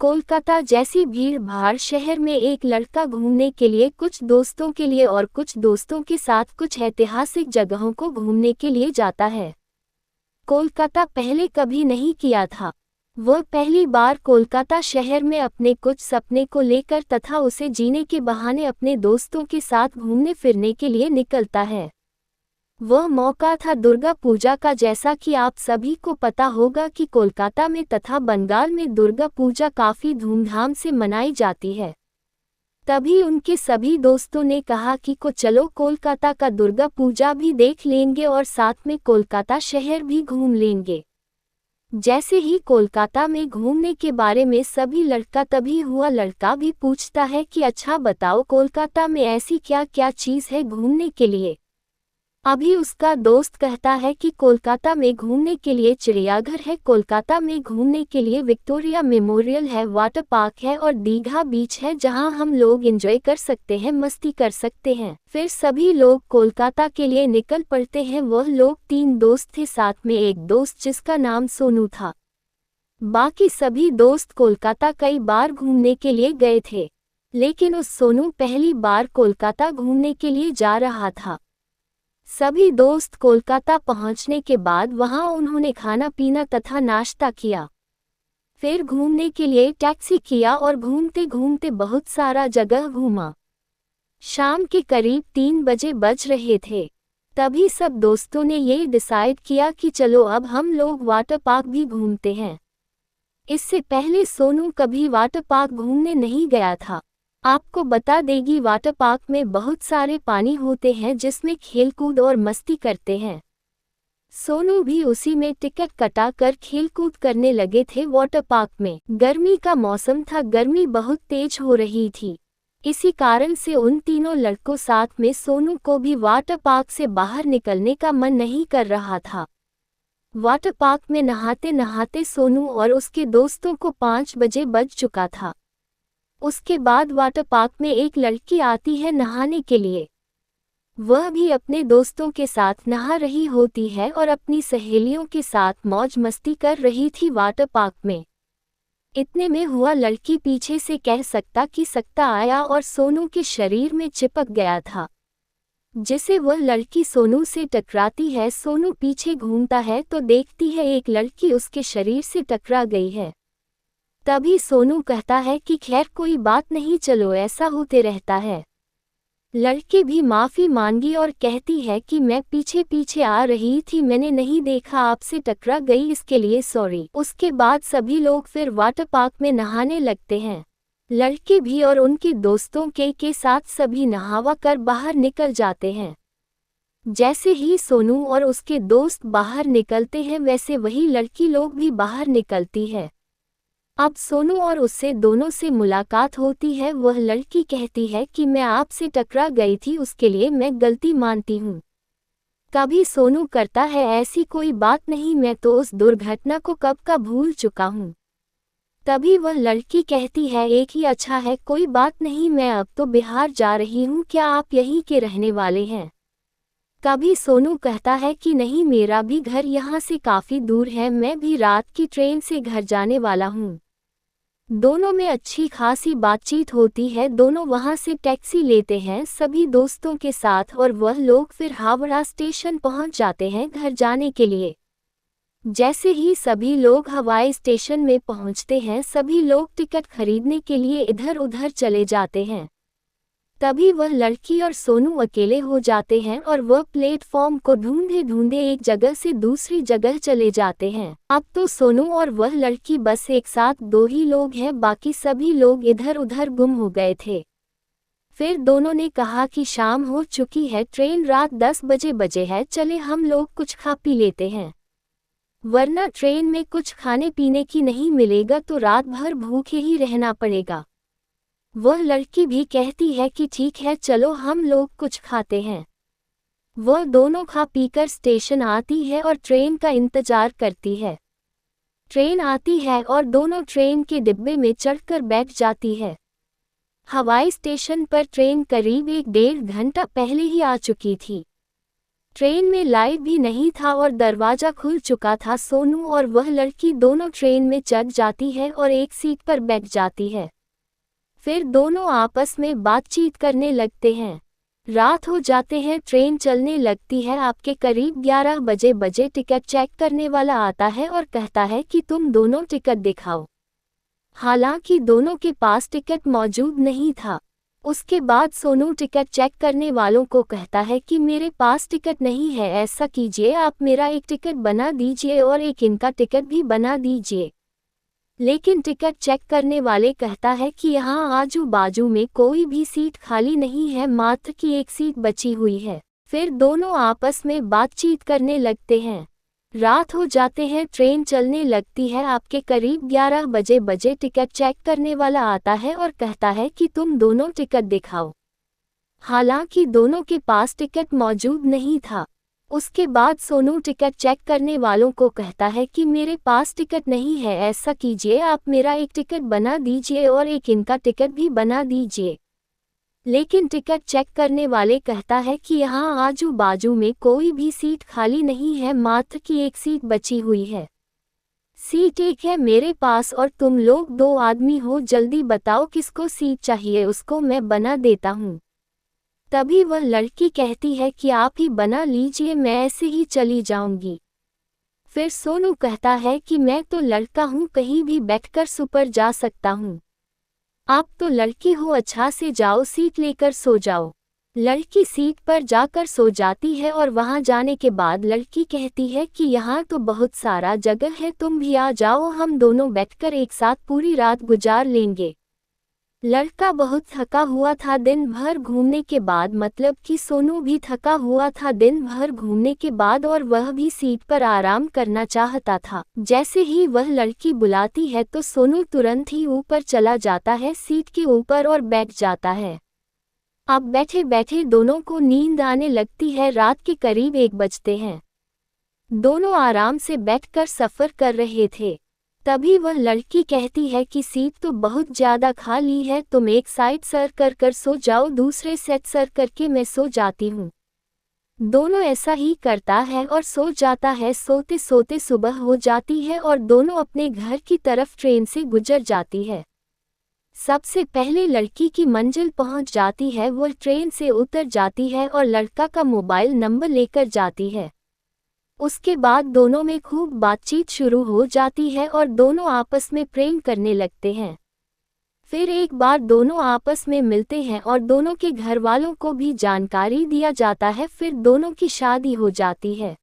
कोलकाता जैसी भीड़-भाड़ शहर में एक लड़का घूमने के लिए कुछ दोस्तों के लिए और कुछ दोस्तों के साथ कुछ ऐतिहासिक जगहों को घूमने के लिए जाता है। कोलकाता पहले कभी नहीं किया था। वह पहली बार कोलकाता शहर में अपने कुछ सपने को लेकर तथा उसे जीने के बहाने अपने दोस्तों के साथ घूमने फिरने के लिए निकलता है। वह मौका था दुर्गा पूजा का। जैसा कि आप सभी को पता होगा कि कोलकाता में तथा बंगाल में दुर्गा पूजा काफ़ी धूमधाम से मनाई जाती है। तभी उनके सभी दोस्तों ने कहा कि चलो कोलकाता का दुर्गा पूजा भी देख लेंगे और साथ में कोलकाता शहर भी घूम लेंगे। जैसे ही कोलकाता में घूमने के बारे में सभी तभी हुआ लड़का भी पूछता है कि अच्छा बताओ कोलकाता में ऐसी क्या क्या चीज़ है घूमने के लिए। अभी उसका दोस्त कहता है कि कोलकाता में घूमने के लिए चिड़ियाघर है, कोलकाता में घूमने के लिए विक्टोरिया मेमोरियल है, वाटर पार्क है और दीघा बीच है जहां हम लोग एंजॉय कर सकते हैं, मस्ती कर सकते हैं। फिर सभी लोग कोलकाता के लिए निकल पड़ते हैं। वह लोग 3 दोस्त थे, साथ में एक दोस्त जिसका नाम सोनू था। बाकी सभी दोस्त कोलकाता कई बार घूमने के लिए गए थे, लेकिन उस सोनू पहली बार कोलकाता घूमने के लिए जा रहा था। सभी दोस्त कोलकाता पहुंचने के बाद वहां उन्होंने खाना पीना तथा नाश्ता किया। फिर घूमने के लिए टैक्सी किया और घूमते घूमते बहुत सारा जगह घूमा। शाम के करीब 3 बजे बज रहे थे। तभी सब दोस्तों ने ये डिसाइड किया कि चलो अब हम लोग वाटर पार्क भी घूमते हैं। इससे पहले सोनू कभी वाटर पार्क घूमने नहीं गया था। आपको बता देगी वाटर पार्क में बहुत सारे पानी होते हैं जिसमें खेलकूद और मस्ती करते हैं। सोनू भी उसी में टिकट कटा कर खेलकूद करने लगे थे। वाटर पार्क में गर्मी का मौसम था, गर्मी बहुत तेज हो रही थी। इसी कारण से उन तीनों लड़कों साथ में सोनू को भी वाटर पार्क से बाहर निकलने का मन नहीं कर रहा था। वाटर पार्क में नहाते नहाते सोनू और उसके दोस्तों को 5 बजे बज चुका था। उसके बाद वाटर पार्क में एक लड़की आती है नहाने के लिए। वह भी अपने दोस्तों के साथ नहा रही होती है और अपनी सहेलियों के साथ मौज मस्ती कर रही थी वाटर पार्क में। इतने में हुआ लड़की पीछे से कह सकता आया और सोनू के शरीर में चिपक गया था, जिसे वह लड़की सोनू से टकराती है। सोनू पीछे घूमता है तो देखती है एक लड़की उसके शरीर से टकरा गई है। तभी सोनू कहता है कि खैर कोई बात नहीं, चलो ऐसा होते रहता है। लड़की भी माफ़ी मांगी और कहती है कि मैं पीछे पीछे आ रही थी, मैंने नहीं देखा, आपसे टकरा गई, इसके लिए सॉरी। उसके बाद सभी लोग फिर वाटर पार्क में नहाने लगते हैं। लड़के भी और उनके दोस्तों के साथ सभी नहावा कर बाहर निकल जाते हैं। जैसे ही सोनू और उसके दोस्त बाहर निकलते हैं वैसे वही लड़की लोग भी बाहर निकलती है। अब सोनू और उससे दोनों से मुलाकात होती है। वह लड़की कहती है कि मैं आपसे टकरा गई थी, उसके लिए मैं गलती मानती हूँ। कभी सोनू करता है ऐसी कोई बात नहीं, मैं तो उस दुर्घटना को कब का भूल चुका हूँ। तभी वह लड़की कहती है एक ही अच्छा है, कोई बात नहीं, मैं अब तो बिहार जा रही हूँ, क्या आप यहीं के रहने वाले हैं? कभी सोनू कहता है कि नहीं, मेरा भी घर यहाँ से काफ़ी दूर है, मैं भी रात की ट्रेन से घर जाने वाला हूँ। दोनों में अच्छी खासी बातचीत होती है। दोनों वहाँ से टैक्सी लेते हैं सभी दोस्तों के साथ और वह लोग फिर हावड़ा स्टेशन पहुँच जाते हैं घर जाने के लिए। जैसे ही सभी लोग हवाई स्टेशन में पहुँचते हैं सभी लोग टिकट खरीदने के लिए इधर उधर चले जाते हैं। तभी वह लड़की और सोनू अकेले हो जाते हैं और वह प्लेटफॉर्म को ढूंढे ढूंढे एक जगह से दूसरी जगह चले जाते हैं। अब तो सोनू और वह लड़की बस एक साथ 2 ही लोग हैं, बाकी सभी लोग इधर उधर गुम हो गए थे। फिर दोनों ने कहा कि शाम हो चुकी है, ट्रेन रात 10 बजे है, चले हम लोग कुछ खा पी लेते हैं, वरना ट्रेन में कुछ खाने पीने की नहीं मिलेगा तो रात भर भूखे ही रहना पड़ेगा। वह लड़की भी कहती है कि ठीक है, चलो हम लोग कुछ खाते हैं। वह दोनों खा पीकर स्टेशन आती है और ट्रेन का इंतजार करती है। ट्रेन आती है और दोनों ट्रेन के डिब्बे में चढ़कर बैठ जाती है। हवाई स्टेशन पर ट्रेन करीब 1 डेढ़ घंटा पहले ही आ चुकी थी। ट्रेन में लाइट भी नहीं था और दरवाजा खुल चुका था। सोनू और वह लड़की दोनों ट्रेन में चढ़ जाती है और एक सीट पर बैठ जाती है। फिर दोनों आपस में बातचीत करने लगते हैं। रात हो जाते हैं, ट्रेन चलने लगती है। आपके करीब 11 बजे टिकट चेक करने वाला आता है और कहता है कि तुम दोनों टिकट दिखाओ। हालांकि दोनों के पास टिकट मौजूद नहीं था। उसके बाद सोनू टिकट चेक करने वालों को कहता है कि मेरे पास टिकट नहीं है, ऐसा कीजिए आप मेरा एक टिकट बना दीजिए और एक इनका टिकट भी बना दीजिए। लेकिन टिकट चेक करने वाले कहता है कि यहाँ आजू बाजू में कोई भी सीट खाली नहीं है, मात्र की एक सीट बची हुई है। फिर दोनों आपस में बातचीत करने लगते हैं। रात हो जाते हैं, ट्रेन चलने लगती है। आपके करीब 11 बजे टिकट चेक करने वाला आता है और कहता है कि तुम दोनों टिकट दिखाओ। हालांकि दोनों के पास टिकट मौजूद नहीं था। उसके बाद सोनू टिकट चेक करने वालों को कहता है कि मेरे पास टिकट नहीं है, ऐसा कीजिए आप मेरा एक टिकट बना दीजिए और एक इनका टिकट भी बना दीजिए। लेकिन टिकट चेक करने वाले कहता है कि यहाँ आजू बाजू में कोई भी सीट खाली नहीं है, मात्र की एक सीट बची हुई है। सीट एक है मेरे पास और तुम लोग 2 आदमी हो, जल्दी बताओ किसको सीट चाहिए, उसको मैं बना देता हूँ। तभी वह लड़की कहती है कि आप ही बना लीजिए, मैं ऐसे ही चली जाऊंगी। फिर सोनू कहता है कि मैं तो लड़का हूँ, कहीं भी बैठकर सुपर जा सकता हूँ। आप तो लड़की हो, अच्छा से जाओ, सीट लेकर सो जाओ। लड़की सीट पर जाकर सो जाती है और वहां जाने के बाद लड़की कहती है कि यहाँ तो बहुत सारा जगह है, तुम भी आ जाओ, हम दोनों बैठकर एक साथ पूरी रात गुजार लेंगे। लड़का बहुत थका हुआ था दिन भर घूमने के बाद, मतलब कि सोनू भी थका हुआ था दिन भर घूमने के बाद और वह भी सीट पर आराम करना चाहता था। जैसे ही वह लड़की बुलाती है तो सोनू तुरंत ही ऊपर चला जाता है सीट के ऊपर और बैठ जाता है। अब बैठे बैठे दोनों को नींद आने लगती है। रात के करीब 1 बजते हैं। दोनों आराम से बैठकर सफ़र कर रहे थे। तभी वह लड़की कहती है कि सीट तो बहुत ज़्यादा खाली है, तुम एक साइड सर कर सो जाओ, दूसरे सेट सर करके मैं सो जाती हूँ। दोनों ऐसा ही करता है और सो जाता है। सोते सोते सुबह हो जाती है और दोनों अपने घर की तरफ ट्रेन से गुजर जाती है। सबसे पहले लड़की की मंजिल पहुंच जाती है, वह ट्रेन से उतर जाती है और लड़का का मोबाइल नंबर लेकर जाती है। उसके बाद दोनों में खूब बातचीत शुरू हो जाती है और दोनों आपस में प्रेम करने लगते हैं। फिर एक बार दोनों आपस में मिलते हैं और दोनों के घर वालों को भी जानकारी दिया जाता है। फिर दोनों की शादी हो जाती है।